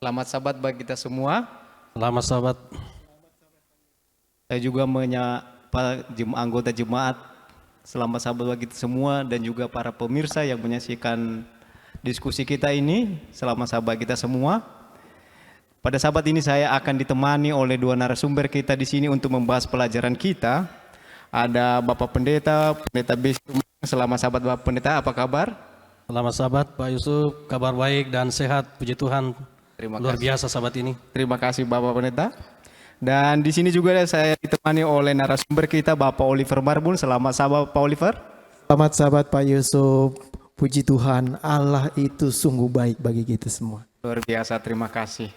Selamat Sabat bagi kita semua. Selamat Sabat. Saya juga menyapa anggota jemaat. Selamat Sabat bagi kita semua dan juga para pemirsa yang menyaksikan diskusi kita ini. Selamat Sabat kita semua. Pada Sabat ini saya akan ditemani oleh dua narasumber kita di sini untuk membahas pelajaran kita. Ada Bapak Pendeta Besti. Selamat Sabat Bapak Pendeta, apa kabar? Selamat Sabat Pak Yusuf, kabar baik dan sehat, puji Tuhan. Terima Luar kasih. biasa Sabat ini. Terima kasih Bapak Pendeta. Dan di sini juga saya ditemani oleh narasumber kita Bapak Oliver Marbun. Selamat Sabat Pak Oliver. Selamat Sabat Pak Yusuf. Puji Tuhan, Allah itu sungguh baik bagi kita semua. Luar biasa, terima kasih.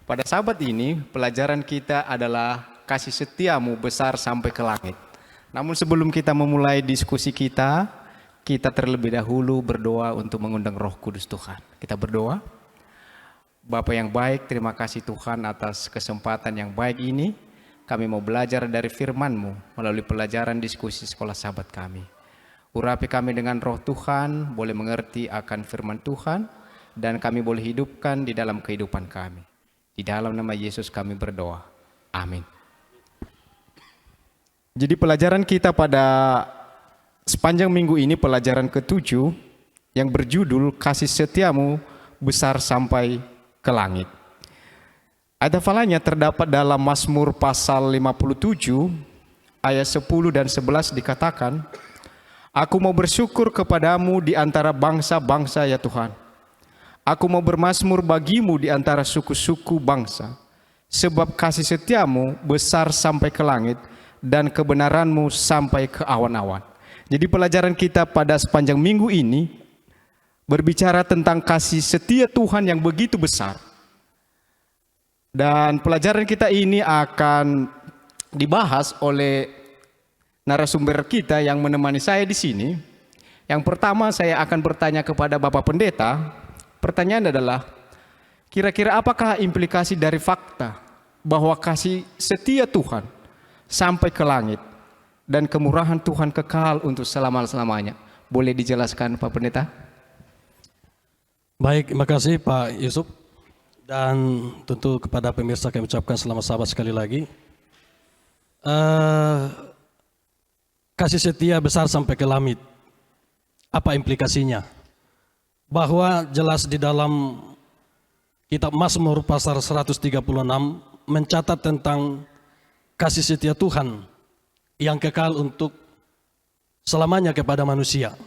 Pada Sabat ini pelajaran kita adalah kasih setiamu besar sampai ke langit. Namun sebelum kita memulai diskusi kita terlebih dahulu berdoa untuk mengundang Roh Kudus Tuhan. Kita berdoa. Bapa yang baik, terima kasih Tuhan atas kesempatan yang baik ini. Kami mau belajar dari firman-Mu melalui pelajaran diskusi sekolah Sabat kami. Urapi kami dengan Roh Tuhan, boleh mengerti akan firman Tuhan, dan kami boleh hidupkan di dalam kehidupan kami. Di dalam nama Yesus kami berdoa. Amin. Jadi pelajaran kita pada sepanjang minggu ini pelajaran ke-7 yang berjudul kasih setiamu besar sampai ke langit. Ayat hafalannya terdapat dalam Mazmur pasal 57 ayat 10 dan 11 dikatakan, Aku mau bersyukur kepadamu di antara bangsa-bangsa ya Tuhan. Aku mau bermazmur bagimu di antara suku-suku bangsa. Sebab kasih setiamu besar sampai ke langit dan kebenaranmu sampai ke awan-awan. Jadi pelajaran kita pada sepanjang minggu ini berbicara tentang kasih setia Tuhan yang begitu besar. Dan pelajaran kita ini akan dibahas oleh narasumber kita yang menemani saya di sini. Yang pertama saya akan bertanya kepada Bapak Pendeta. Pertanyaan adalah, kira-kira apakah implikasi dari fakta bahwa kasih setia Tuhan sampai ke langit dan kemurahan Tuhan kekal untuk selama-lamanya? Boleh dijelaskan Pak Pendeta? Baik, terima kasih Pak Yusuf. Dan tentu kepada pemirsa kami ucapkan selamat Sabat sekali lagi. Kasih setia besar sampai ke langit. Apa implikasinya? Bahwa jelas di dalam kitab Mazmur pasal 136 mencatat tentang kasih setia Tuhan yang kekal untuk selamanya kepada manusia.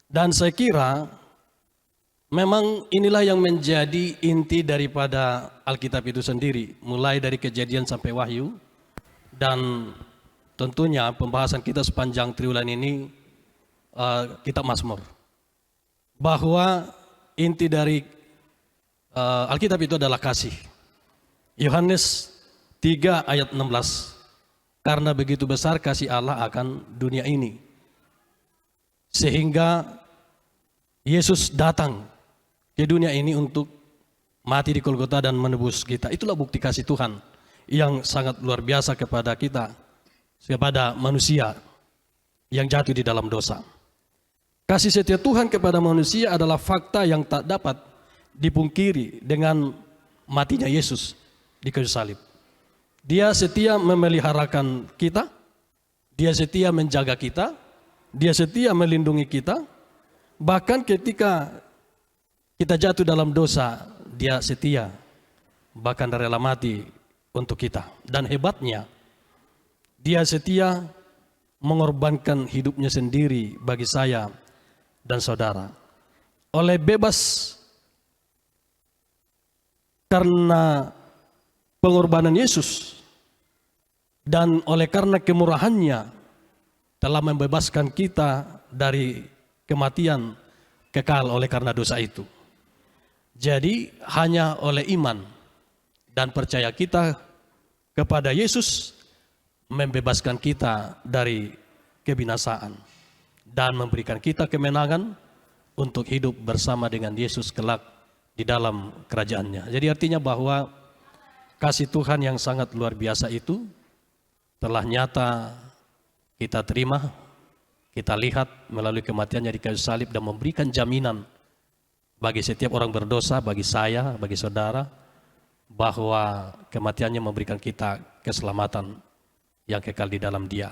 Dan saya kira memang inilah yang menjadi inti daripada Alkitab itu sendiri, mulai dari Kejadian sampai Wahyu. Dan tentunya pembahasan kita sepanjang triwulan ini kitab Mazmur. Bahwa inti dari Alkitab itu adalah kasih. Yohanes 3 ayat 16. Karena begitu besar kasih Allah akan dunia ini, sehingga Yesus datang ke dunia ini untuk mati di Golgota dan menebus kita. Itulah bukti kasih Tuhan yang sangat luar biasa kepada kita, kepada manusia yang jatuh di dalam dosa. Kasih setia Tuhan kepada manusia adalah fakta yang tak dapat dipungkiri dengan matinya Yesus di kayu salib. Dia setia memeliharakan kita, dia setia menjaga kita, dia setia melindungi kita. Bahkan ketika kita jatuh dalam dosa, dia setia, bahkan rela mati untuk kita. Dan hebatnya, dia setia mengorbankan hidupnya sendiri bagi saya dan saudara. Oleh bebas karena pengorbanan Yesus dan oleh karena kemurahannya telah membebaskan kita dari kematian kekal oleh karena dosa itu. Jadi hanya oleh iman dan percaya kita kepada Yesus membebaskan kita dari kebinasaan dan memberikan kita kemenangan untuk hidup bersama dengan Yesus kelak di dalam kerajaannya. Jadi artinya bahwa kasih Tuhan yang sangat luar biasa itu telah nyata kita terima, kita lihat melalui kematiannya di kayu salib dan memberikan jaminan bagi setiap orang berdosa, bagi saya, bagi saudara, bahwa kematiannya memberikan kita keselamatan yang kekal di dalam Dia.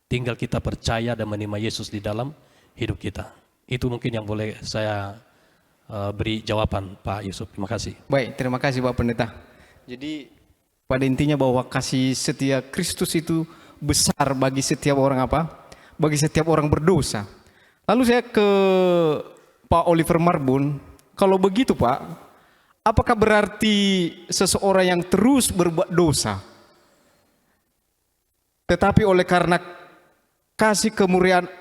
Tinggal kita percaya dan menerima Yesus di dalam hidup kita. Itu mungkin yang boleh saya beri jawaban, Pak Yusuf. Terima kasih. Baik, terima kasih Pak Pendeta. Jadi pada intinya bahwa kasih setia Kristus itu besar bagi setiap orang apa? Bagi setiap orang berdosa. Lalu saya ke Pak Oliver Marbun. Kalau begitu Pak, apakah berarti seseorang yang terus berbuat dosa, tetapi oleh karena kasih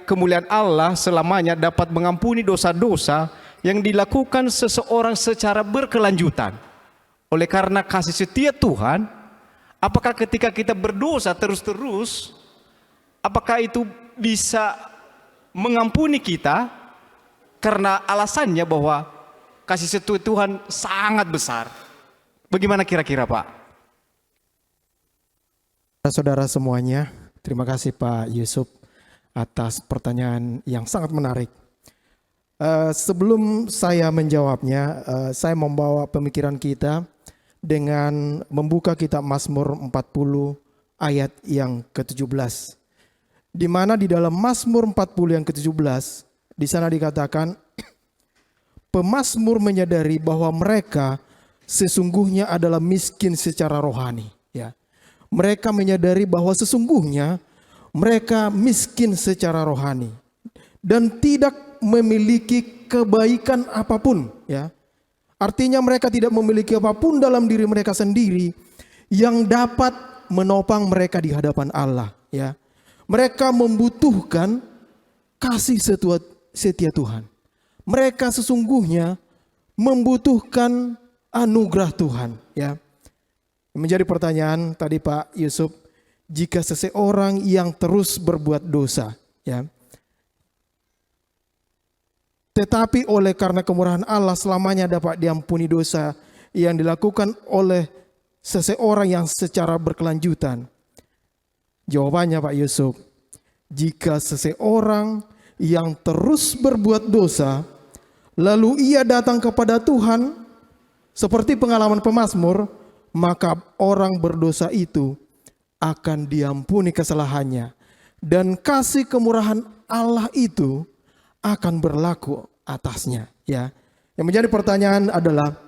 kemuliaan Allah selamanya dapat mengampuni dosa-dosa yang dilakukan seseorang secara berkelanjutan. Oleh karena kasih setia Tuhan, apakah ketika kita berdosa terus-terus, apakah itu bisa mengampuni kita karena alasannya bahwa kasih setia Tuhan sangat besar? Bagaimana kira-kira Pak? Saudara semuanya, terima kasih Pak Yusuf atas pertanyaan yang sangat menarik. Sebelum saya menjawabnya, saya membawa pemikiran kita dengan membuka kitab Mazmur 40 ayat yang ke-17. Di mana di dalam Mazmur 40 yang ke-17, di sana dikatakan, pemazmur menyadari bahwa mereka sesungguhnya adalah miskin secara rohani. Ya. Mereka menyadari bahwa sesungguhnya mereka miskin secara rohani dan tidak memiliki kebaikan apapun. Ya. Artinya mereka tidak memiliki apapun dalam diri mereka sendiri yang dapat menopang mereka di hadapan Allah. Ya. Mereka membutuhkan kasih setia Tuhan. Mereka sesungguhnya membutuhkan anugerah Tuhan. Ya. Menjadi pertanyaan tadi Pak Yusuf, jika seseorang yang terus berbuat dosa, ya, tetapi oleh karena kemurahan Allah selamanya dapat diampuni dosa yang dilakukan oleh seseorang yang secara berkelanjutan. Jawabannya Pak Yusuf, jika seseorang yang terus berbuat dosa, lalu ia datang kepada Tuhan, seperti pengalaman pemazmur, maka orang berdosa itu akan diampuni kesalahannya. Dan kasih kemurahan Allah itu akan berlaku atasnya. Ya. Yang menjadi pertanyaan adalah,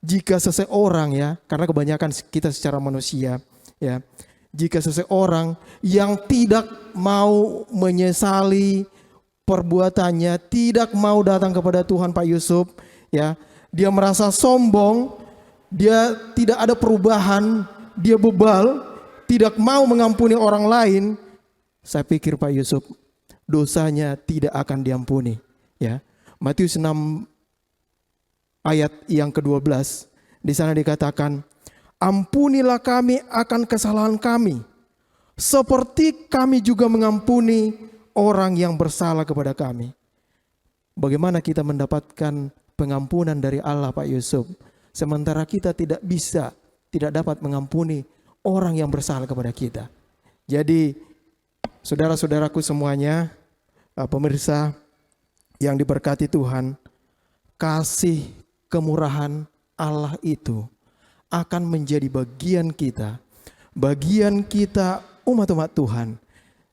jika seseorang, ya, karena kebanyakan kita secara manusia, ya, jika seseorang yang tidak mau menyesali perbuatannya, tidak mau datang kepada Tuhan Pak Yusuf, ya, dia merasa sombong, dia tidak ada perubahan, dia bebal, tidak mau mengampuni orang lain, saya pikir Pak Yusuf, dosanya tidak akan diampuni. Ya, Matius 6 ayat yang ke-12, di sana dikatakan, ampunilah kami akan kesalahan kami, seperti kami juga mengampuni orang yang bersalah kepada kami. Bagaimana kita mendapatkan pengampunan dari Allah Pak Yusuf, sementara kita tidak dapat mengampuni orang yang bersalah kepada kita. Jadi saudara-saudaraku semuanya, pemirsa yang diberkati Tuhan, kasih kemurahan Allah itu akan menjadi bagian kita umat-umat Tuhan,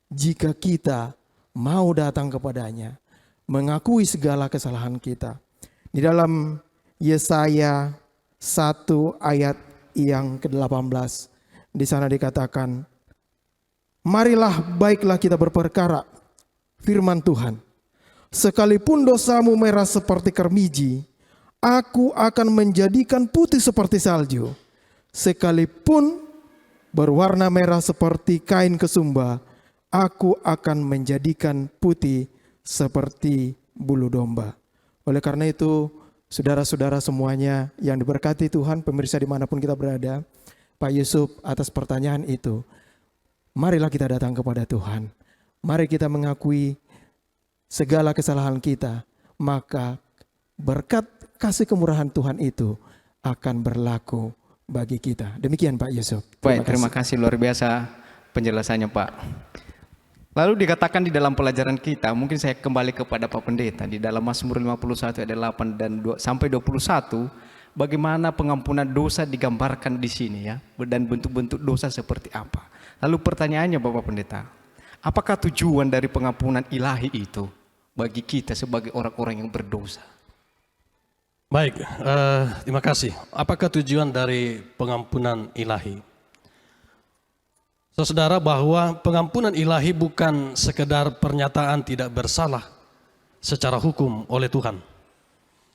jika kita mau datang kepadanya, mengakui segala kesalahan kita. Di dalam Yesaya 1 ayat yang ke-18, di sana dikatakan, marilah baiklah kita berperkara, firman Tuhan, sekalipun dosamu merah seperti kermiji, aku akan menjadikan putih seperti salju. Sekalipun berwarna merah seperti kain kesumba, aku akan menjadikan putih seperti bulu domba. Oleh karena itu, saudara-saudara semuanya yang diberkati Tuhan, pemirsa dimanapun kita berada, Pak Yusuf atas pertanyaan itu, marilah kita datang kepada Tuhan. Mari kita mengakui segala kesalahan kita, maka berkat kasih kemurahan Tuhan itu akan berlaku bagi kita. Demikian Pak Yusuf. Baik, terima kasih luar biasa penjelasannya Pak. Lalu dikatakan di dalam pelajaran kita, mungkin saya kembali kepada Pak Pendeta, di dalam Mazmur 51 ayat 8 dan sampai 21, bagaimana pengampunan dosa digambarkan di sini ya, dan bentuk-bentuk dosa seperti apa. Lalu pertanyaannya Bapak Pendeta, apakah tujuan dari pengampunan ilahi itu bagi kita sebagai orang-orang yang berdosa? Baik, terima kasih. Apakah tujuan dari pengampunan ilahi? Saudara, bahwa pengampunan ilahi bukan sekedar pernyataan tidak bersalah secara hukum oleh Tuhan,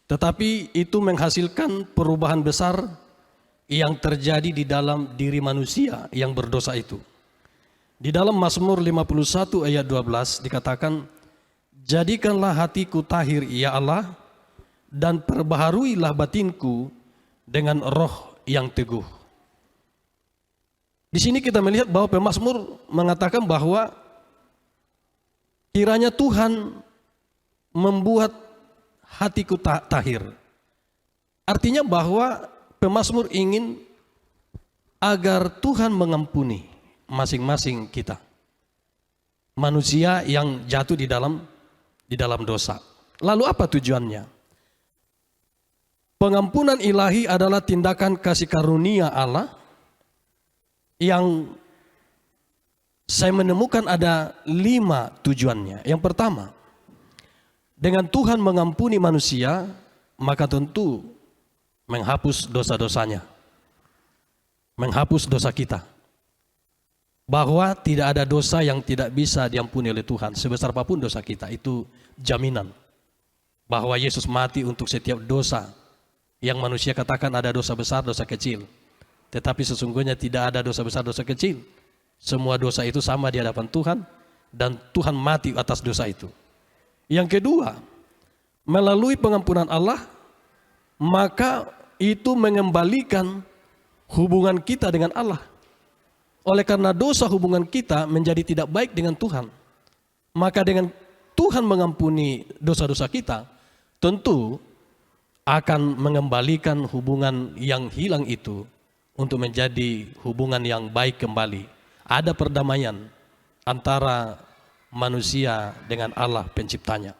tetapi itu menghasilkan perubahan besar yang terjadi di dalam diri manusia yang berdosa itu. Di dalam Mazmur 51 ayat 12 dikatakan, "Jadikanlah hatiku tahir ya Allah, dan perbaharuilah batinku dengan roh yang teguh." Di sini kita melihat bahwa pemazmur mengatakan bahwa kiranya Tuhan membuat hatiku tahir. Artinya bahwa pemazmur ingin agar Tuhan mengampuni masing-masing kita, manusia yang jatuh di dalam dosa. Lalu apa tujuannya? Pengampunan ilahi adalah tindakan kasih karunia Allah yang saya menemukan ada 5 tujuannya. Yang pertama, dengan Tuhan mengampuni manusia, maka tentu menghapus dosa-dosanya, menghapus dosa kita. Bahwa tidak ada dosa yang tidak bisa diampuni oleh Tuhan, sebesar apapun dosa kita. Itu jaminan bahwa Yesus mati untuk setiap dosa yang manusia katakan ada dosa besar, dosa kecil. Tetapi sesungguhnya tidak ada dosa besar, dosa kecil. Semua dosa itu sama di hadapan Tuhan, dan Tuhan mati atas dosa itu. Yang kedua, melalui pengampunan Allah, maka itu mengembalikan hubungan kita dengan Allah. Oleh karena dosa, hubungan kita menjadi tidak baik dengan Tuhan. Maka dengan Tuhan mengampuni dosa-dosa kita, tentu akan mengembalikan hubungan yang hilang itu untuk menjadi hubungan yang baik kembali. Ada perdamaian antara manusia dengan Allah penciptanya.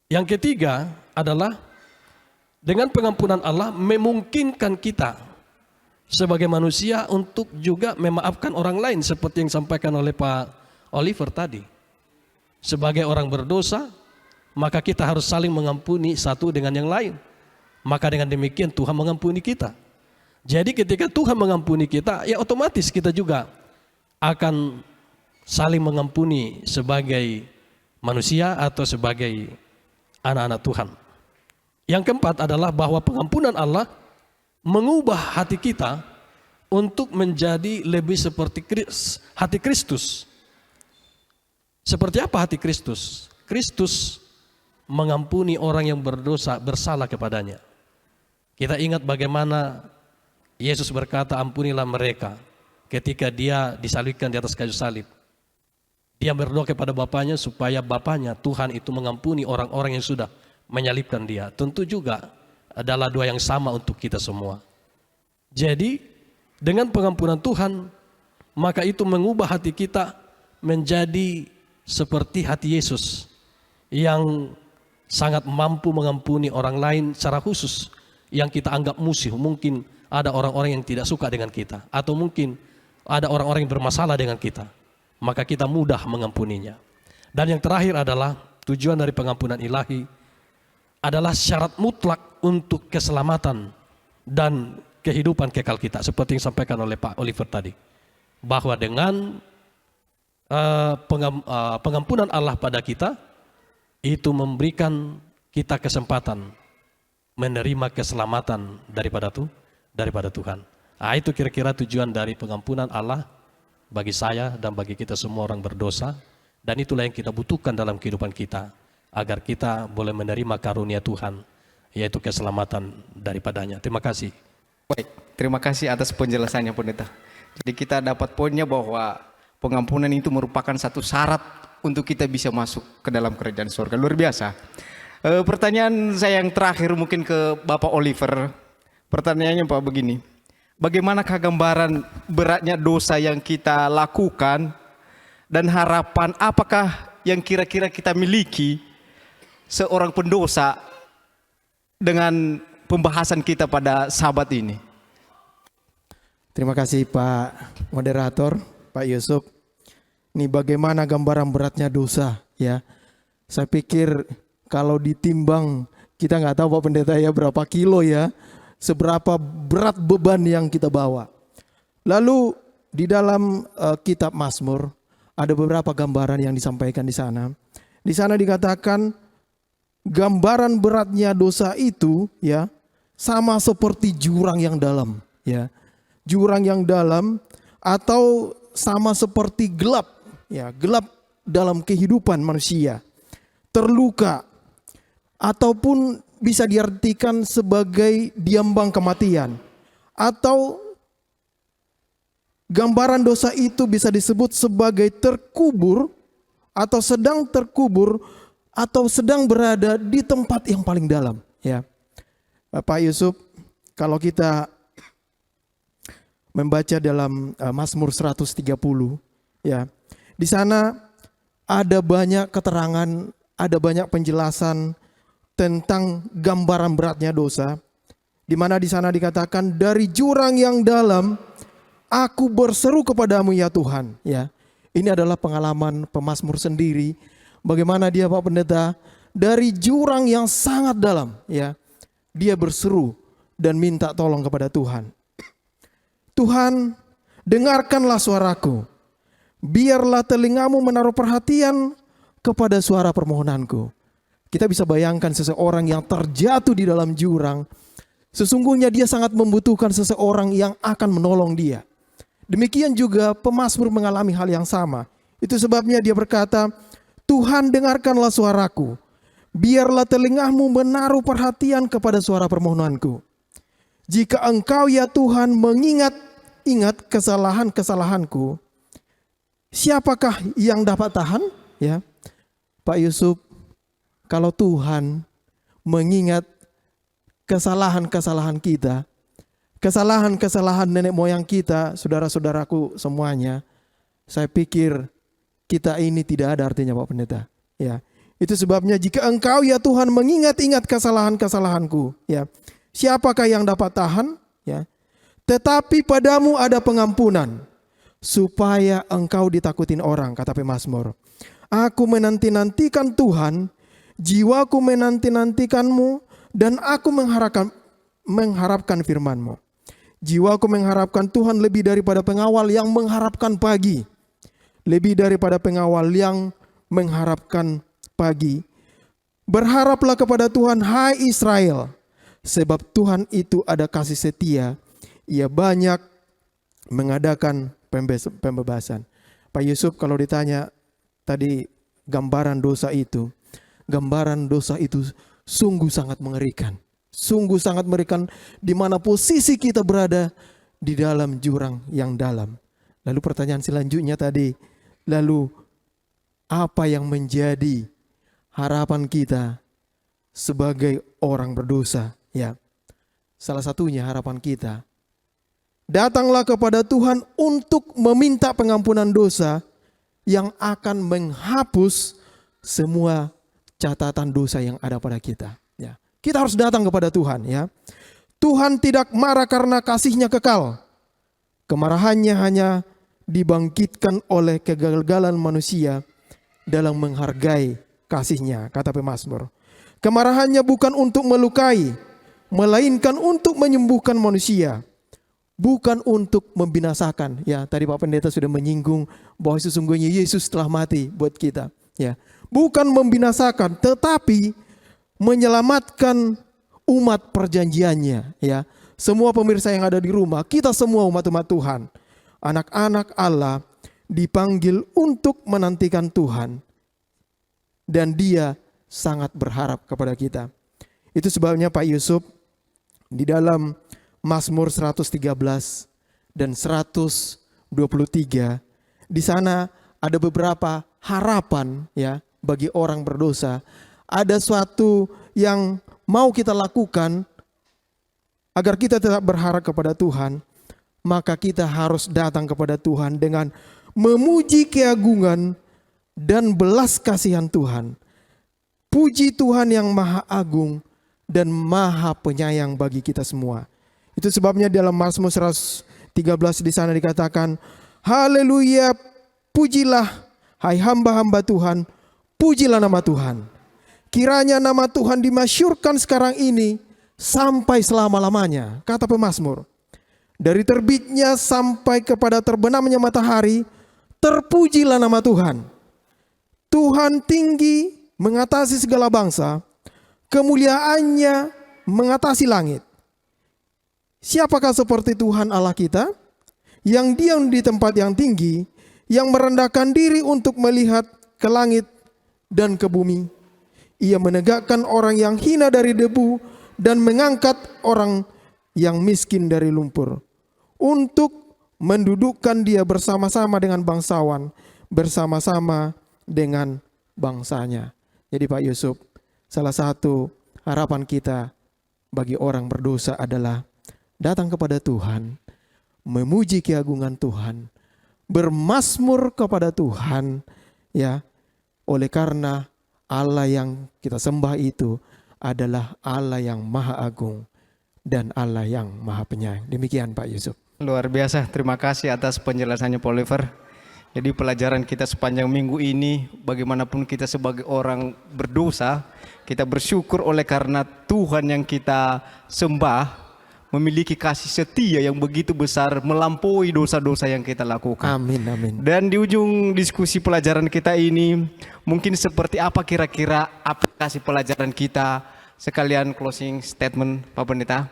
Yang ketiga adalah dengan pengampunan Allah memungkinkan kita sebagai manusia untuk juga memaafkan orang lain, seperti yang disampaikan oleh Pak Oliver tadi. Sebagai orang berdosa, maka kita harus saling mengampuni satu dengan yang lain. Maka dengan demikian Tuhan mengampuni kita. Jadi ketika Tuhan mengampuni kita, ya otomatis kita juga akan saling mengampuni sebagai manusia atau sebagai anak-anak Tuhan. Yang keempat adalah bahwa pengampunan Allah mengubah hati kita untuk menjadi lebih seperti hati Kristus. Seperti apa hati Kristus? Kristus mengampuni orang yang berdosa, bersalah kepadanya. Kita ingat bagaimana Yesus berkata, "Ampunilah mereka," ketika dia disalibkan di atas kayu salib. Dia berdoa kepada Bapaknya supaya Bapaknya, Tuhan itu mengampuni orang-orang yang sudah menyalibkan dia. Tentu juga adalah doa yang sama untuk kita semua. Jadi dengan pengampunan Tuhan, maka itu mengubah hati kita menjadi seperti hati Yesus yang sangat mampu mengampuni orang lain secara khusus yang kita anggap musuh. Mungkin ada orang-orang yang tidak suka dengan kita, atau mungkin ada orang-orang yang bermasalah dengan kita, maka kita mudah mengampuninya. Dan yang terakhir adalah tujuan dari pengampunan ilahi adalah syarat mutlak untuk keselamatan dan kehidupan kekal kita, seperti yang disampaikan oleh Pak Oliver tadi, bahwa dengan pengampunan Allah pada kita, itu memberikan kita kesempatan menerima keselamatan daripada Tuhan. Nah, itu kira-kira tujuan dari pengampunan Allah bagi saya dan bagi kita semua orang berdosa, dan itulah yang kita butuhkan dalam kehidupan kita agar kita boleh menerima karunia Tuhan, yaitu keselamatan daripadanya. Terima kasih. Baik, terima kasih atas penjelasannya Pendeta. Jadi kita dapat poinnya bahwa pengampunan itu merupakan satu syarat untuk kita bisa masuk ke dalam kerajaan surga. Luar biasa. Pertanyaan saya yang terakhir mungkin ke Bapak Oliver. Pertanyaannya Pak begini, bagaimanakah gambaran beratnya dosa yang kita lakukan dan harapan apakah yang kira-kira kita miliki seorang pendosa dengan pembahasan kita pada Sabat ini. Terima kasih Pak Moderator, Pak Yusuf. Ini bagaimana gambaran beratnya dosa ya. Saya pikir kalau ditimbang, kita nggak tahu Pak Pendeta ya berapa kilo ya, seberapa berat beban yang kita bawa. Lalu di dalam kitab Mazmur ada beberapa gambaran yang disampaikan di sana. Di sana dikatakan gambaran beratnya dosa itu ya sama seperti jurang yang dalam ya. Jurang yang dalam atau sama seperti gelap ya, gelap dalam kehidupan manusia. Terluka ataupun bisa diartikan sebagai diambang kematian, atau gambaran dosa itu bisa disebut sebagai terkubur atau sedang terkubur atau sedang berada di tempat yang paling dalam ya. Pak Yusuf, kalau kita membaca dalam Mazmur 130 ya, di sana ada banyak keterangan, ada banyak penjelasan tentang gambaran beratnya dosa, di mana di sana dikatakan dari jurang yang dalam aku berseru kepadamu ya Tuhan ya. Ini adalah pengalaman pemazmur sendiri, bagaimana dia Pak Pendeta dari jurang yang sangat dalam ya, dia berseru dan minta tolong kepada Tuhan. Tuhan, dengarkanlah suaraku, biarlah telingamu menaruh perhatian kepada suara permohonanku. Kita bisa bayangkan seseorang yang terjatuh di dalam jurang, sesungguhnya dia sangat membutuhkan seseorang yang akan menolong dia. Demikian juga pemazmur mengalami hal yang sama. Itu sebabnya dia berkata, Tuhan dengarkanlah suaraku, biarlah telingamu menaruh perhatian kepada suara permohonanku. Jika engkau ya Tuhan ingat kesalahan-kesalahanku, siapakah yang dapat tahan? Ya, Pak Yusuf, kalau Tuhan mengingat kesalahan-kesalahan kita, kesalahan-kesalahan nenek moyang kita, saudara-saudaraku semuanya, saya pikir kita ini tidak ada artinya Pak Pendeta. Ya, itu sebabnya jika engkau ya Tuhan mengingat-ingat kesalahan-kesalahanku, ya, siapakah yang dapat tahan? Ya, tetapi padamu ada pengampunan, supaya engkau ditakutin orang, kata pemazmur. Aku menanti-nantikan Tuhan, jiwaku menanti-nantikanmu, dan aku mengharapkan firman-Mu. Jiwaku mengharapkan Tuhan lebih daripada pengawal yang mengharapkan pagi. Lebih daripada pengawal yang mengharapkan pagi. Berharaplah kepada Tuhan, hai Israel, sebab Tuhan itu ada kasih setia. Ia banyak mengadakan pembebasan. Pak Yusuf, kalau ditanya tadi gambaran dosa itu sungguh sangat mengerikan. Sungguh sangat mengerikan di mana posisi kita berada di dalam jurang yang dalam. Lalu pertanyaan selanjutnya tadi, lalu apa yang menjadi harapan kita sebagai orang berdosa? Ya, salah satunya harapan kita, datanglah kepada Tuhan untuk meminta pengampunan dosa yang akan menghapus semua catatan dosa yang ada pada kita. Ya, kita harus datang kepada Tuhan. Ya, Tuhan tidak marah karena kasih-Nya kekal. Kemarahannya hanya dibangkitkan oleh kegagalan manusia dalam menghargai kasih-Nya, kata pemazmur. Kemarahannya bukan untuk melukai, melainkan untuk menyembuhkan manusia, bukan untuk membinasakan. Ya, tadi Pak Pendeta sudah menyinggung bahwa sesungguhnya Yesus telah mati buat kita. Ya, bukan membinasakan, tetapi menyelamatkan umat perjanjiannya. Ya, semua pemirsa yang ada di rumah, kita semua umat-umat Tuhan, anak-anak Allah dipanggil untuk menantikan Tuhan, dan Dia sangat berharap kepada kita. Itu sebabnya Pak Yusuf di dalam Mazmur 113 dan 123, di sana ada beberapa harapan ya bagi orang berdosa. Ada suatu yang mau kita lakukan agar kita tetap berharap kepada Tuhan, maka kita harus datang kepada Tuhan dengan memuji keagungan dan belas kasihan Tuhan. Puji Tuhan yang maha agung dan maha penyayang bagi kita semua. Itu sebabnya dalam Mazmur 113 di sana dikatakan, haleluya, pujilah hai hamba-hamba Tuhan, pujilah nama Tuhan. Kiranya nama Tuhan dimasyurkan sekarang ini sampai selama-lamanya, kata pemazmur. Dari terbitnya sampai kepada terbenamnya matahari, terpujilah nama Tuhan. Tuhan tinggi mengatasi segala bangsa, kemuliaannya mengatasi langit. Siapakah seperti Tuhan Allah kita, yang diam di tempat yang tinggi, yang merendahkan diri untuk melihat ke langit dan ke bumi. Ia menegakkan orang yang hina dari debu dan mengangkat orang yang miskin dari lumpur, untuk mendudukkan dia bersama-sama dengan bangsawan, bersama-sama dengan bangsanya. Jadi Pak Yusuf, salah satu harapan kita bagi orang berdosa adalah datang kepada Tuhan, memuji keagungan Tuhan, bermazmur kepada Tuhan, ya, oleh karena Allah yang kita sembah itu adalah Allah yang maha agung dan Allah yang maha penyayang. Demikian Pak Yusuf. Luar biasa, terima kasih atas penjelasannya Pak Oliver. Jadi pelajaran kita sepanjang minggu ini, bagaimanapun kita sebagai orang berdosa, kita bersyukur oleh karena Tuhan yang kita sembah memiliki kasih setia yang begitu besar, melampaui dosa-dosa yang kita lakukan. Amin, amin. Dan di ujung diskusi pelajaran kita ini, mungkin seperti apa kira-kira aplikasi pelajaran kita? Sekalian closing statement Pak Pendeta.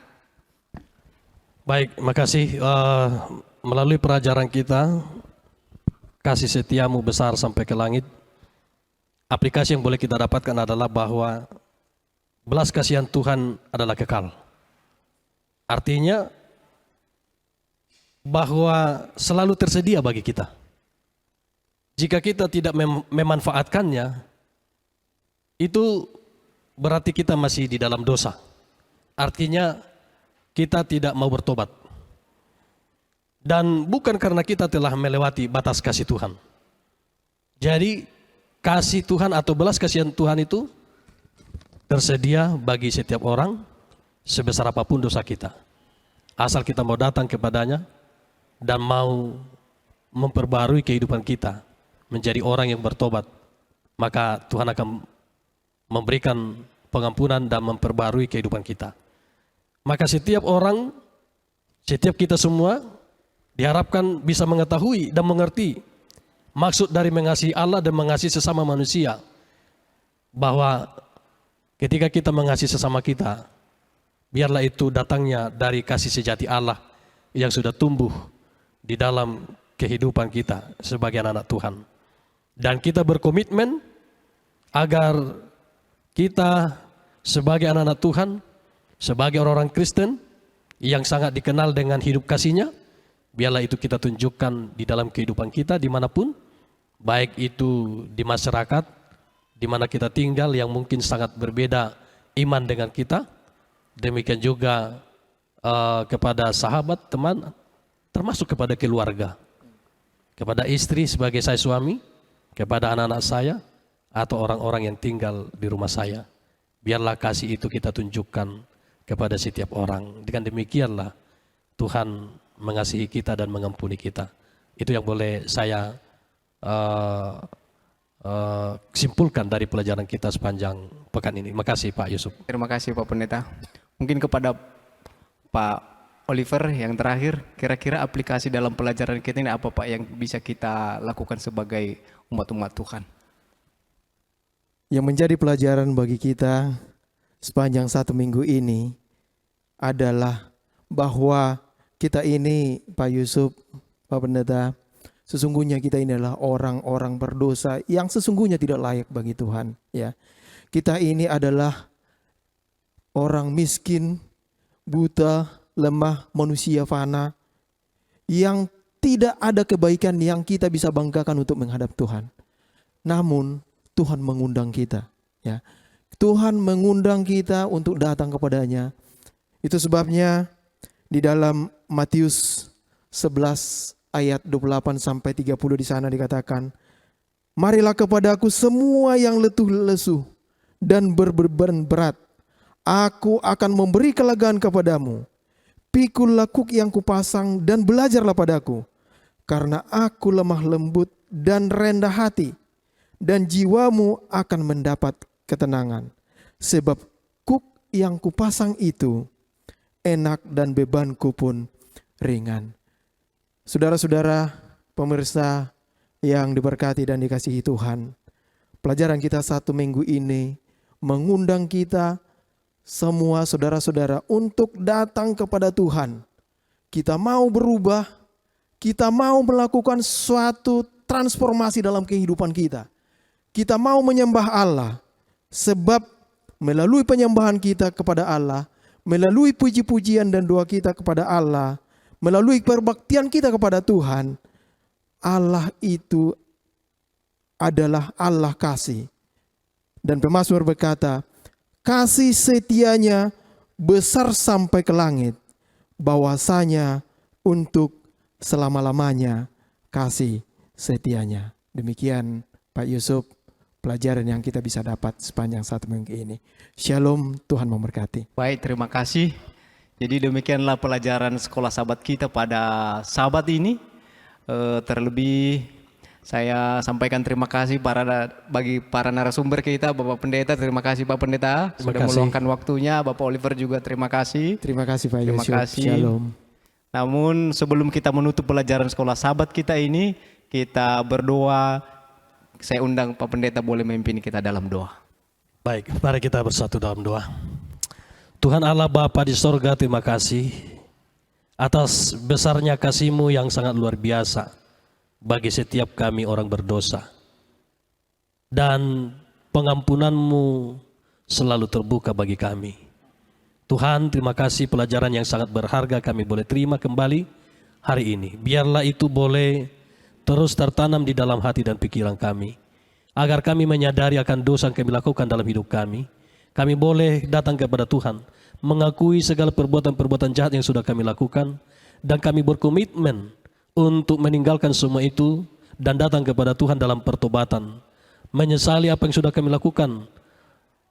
Baik, makasih. Melalui pelajaran kita, kasih setiamu besar sampai ke langit. Aplikasi yang boleh kita dapatkan adalah bahwa belas kasihan Tuhan adalah kekal. Artinya bahwa selalu tersedia bagi kita. Jika kita tidak memanfaatkannya, itu berarti kita masih di dalam dosa. Artinya kita tidak mau bertobat. Dan bukan karena kita telah melewati batas kasih Tuhan. Jadi kasih Tuhan atau belas kasihan Tuhan itu tersedia bagi setiap orang sebesar apapun dosa kita. Asal kita mau datang kepadanya dan mau memperbarui kehidupan kita menjadi orang yang bertobat, maka Tuhan akan memberikan pengampunan dan memperbarui kehidupan kita. Maka setiap orang, setiap kita semua diharapkan bisa mengetahui dan mengerti maksud dari mengasihi Allah dan mengasihi sesama manusia. Bahwa ketika kita mengasihi sesama kita, biarlah itu datangnya dari kasih sejati Allah yang sudah tumbuh di dalam kehidupan kita sebagai anak-anak Tuhan. Dan kita berkomitmen agar kita sebagai anak-anak Tuhan, sebagai orang-orang Kristen yang sangat dikenal dengan hidup kasih-Nya, biarlah itu kita tunjukkan di dalam kehidupan kita dimanapun, baik itu di masyarakat, di mana kita tinggal yang mungkin sangat berbeda iman dengan kita, demikian juga kepada sahabat, teman, termasuk kepada keluarga, kepada istri sebagai saya suami, kepada anak-anak saya, atau orang-orang yang tinggal di rumah saya. Biarlah kasih itu kita tunjukkan kepada setiap orang. Dengan demikianlah Tuhan mengasihi kita dan mengampuni kita. Itu yang boleh saya simpulkan dari pelajaran kita sepanjang pekan ini. Makasih Pak Yusuf. Terima kasih Pak Pendeta. Mungkin kepada Pak Oliver yang terakhir, kira-kira aplikasi dalam pelajaran kita ini apa Pak yang bisa kita lakukan sebagai umat-umat Tuhan? Yang menjadi pelajaran bagi kita sepanjang 1 minggu ini adalah bahwa kita ini, Pak Yusuf, Pak Pendeta, sesungguhnya kita ini adalah orang-orang berdosa yang sesungguhnya tidak layak bagi Tuhan. Ya, kita ini adalah orang miskin, buta, lemah, manusia fana, yang tidak ada kebaikan yang kita bisa banggakan untuk menghadap Tuhan. Namun Tuhan mengundang kita, ya. Tuhan mengundang kita untuk datang kepadanya. Itu sebabnya di dalam Matius 11 ayat 28 sampai 30 di sana dikatakan, marilah kepadaku semua yang letih lesu dan berbeban berat, aku akan memberi kelegaan kepadamu. Pikullah kuk yang kupasang dan belajarlah padaku, karena aku lemah lembut dan rendah hati, dan jiwamu akan mendapat ketenangan. Sebab kuk yang kupasang itu enak dan bebanku pun ringan. Saudara-saudara, pemirsa yang diberkati dan dikasihi Tuhan, pelajaran kita 1 minggu ini mengundang kita semua saudara-saudara untuk datang kepada Tuhan. Kita mau berubah, kita mau melakukan suatu transformasi dalam kehidupan kita. Kita mau menyembah Allah, sebab melalui penyembahan kita kepada Allah, melalui puji-pujian dan doa kita kepada Allah, melalui perbaktian kita kepada Tuhan, Allah itu adalah Allah kasih. Dan pemazmur berkata, kasih setianya besar sampai ke langit, bahwasanya untuk selama-lamanya kasih setianya. Demikian Pak Yusuf, pelajaran yang kita bisa dapat sepanjang 1 minggu ini. Shalom, Tuhan memberkati. Baik, terima kasih. Jadi demikianlah pelajaran sekolah sahabat kita pada sahabat ini. Terlebih saya sampaikan terima kasih bagi para narasumber kita, Bapak Pendeta. Terima kasih Pak Pendeta sudah meluangkan waktunya. Bapak Oliver juga terima kasih. Terima kasih Pak Terima Yusuf. kasih. Shalom. Namun sebelum kita menutup pelajaran sekolah sahabat kita ini, kita berdoa. Saya undang Pak Pendeta boleh memimpin kita dalam doa. Baik, mari kita bersatu dalam doa. Tuhan Allah Bapa di sorga, terima kasih atas besarnya kasih-Mu yang sangat luar biasa bagi setiap kami orang berdosa. Dan pengampunan-Mu selalu terbuka bagi kami. Tuhan, terima kasih pelajaran yang sangat berharga kami boleh terima kembali hari ini. Biarlah itu boleh terus tertanam di dalam hati dan pikiran kami, agar kami menyadari akan dosa yang kami lakukan dalam hidup kami. Kami boleh datang kepada Tuhan, mengakui segala perbuatan-perbuatan jahat yang sudah kami lakukan, dan kami berkomitmen untuk meninggalkan semua itu dan datang kepada Tuhan dalam pertobatan, menyesali apa yang sudah kami lakukan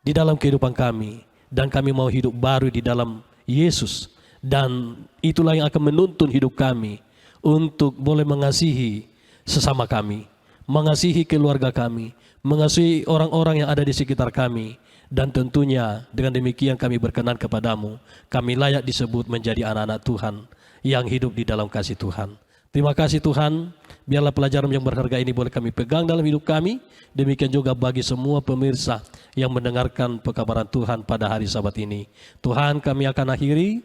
di dalam kehidupan kami, dan kami mau hidup baru di dalam Yesus. Dan itulah yang akan menuntun hidup kami untuk boleh mengasihi sesama kami, mengasihi keluarga kami, mengasihi orang-orang yang ada di sekitar kami. Dan tentunya dengan demikian kami berkenan kepadamu. Kami layak disebut menjadi anak-anak Tuhan yang hidup di dalam kasih Tuhan. Terima kasih Tuhan, biarlah pelajaran yang berharga ini boleh kami pegang dalam hidup kami. Demikian juga bagi semua pemirsa yang mendengarkan pekabaran Tuhan pada hari Sabat ini. Tuhan, kami akan akhiri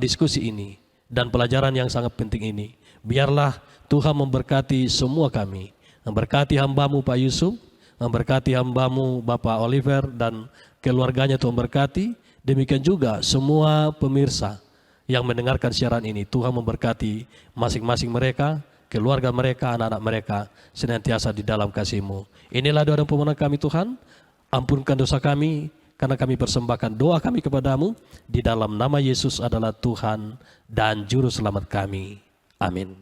diskusi ini dan pelajaran yang sangat penting ini. Biarlah Tuhan memberkati semua kami, memberkati hamba-Mu Pak Yusuf, memberkati hamba-Mu Bapak Oliver dan keluarganya. Tuhan berkati. Demikian juga semua pemirsa yang mendengarkan siaran ini. Tuhan memberkati masing-masing mereka, keluarga mereka, anak-anak mereka, senantiasa di dalam kasih-Mu. Inilah doa dan permohonan kami Tuhan. Ampunkan dosa kami, karena kami persembahkan doa kami kepadamu. Di dalam nama Yesus adalah Tuhan dan Juru Selamat kami. Amin.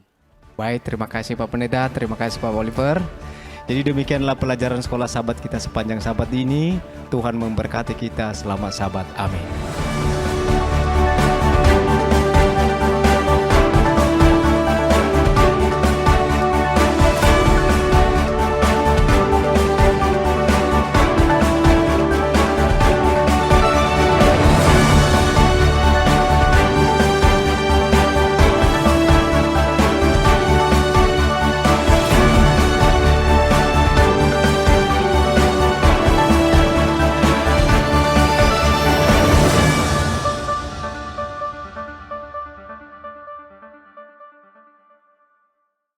Baik, terima kasih Pak Pendeta, terima kasih Pak Oliver. Jadi demikianlah pelajaran sekolah sahabat kita sepanjang sabat ini. Tuhan memberkati kita. Selamat sabat. Amin.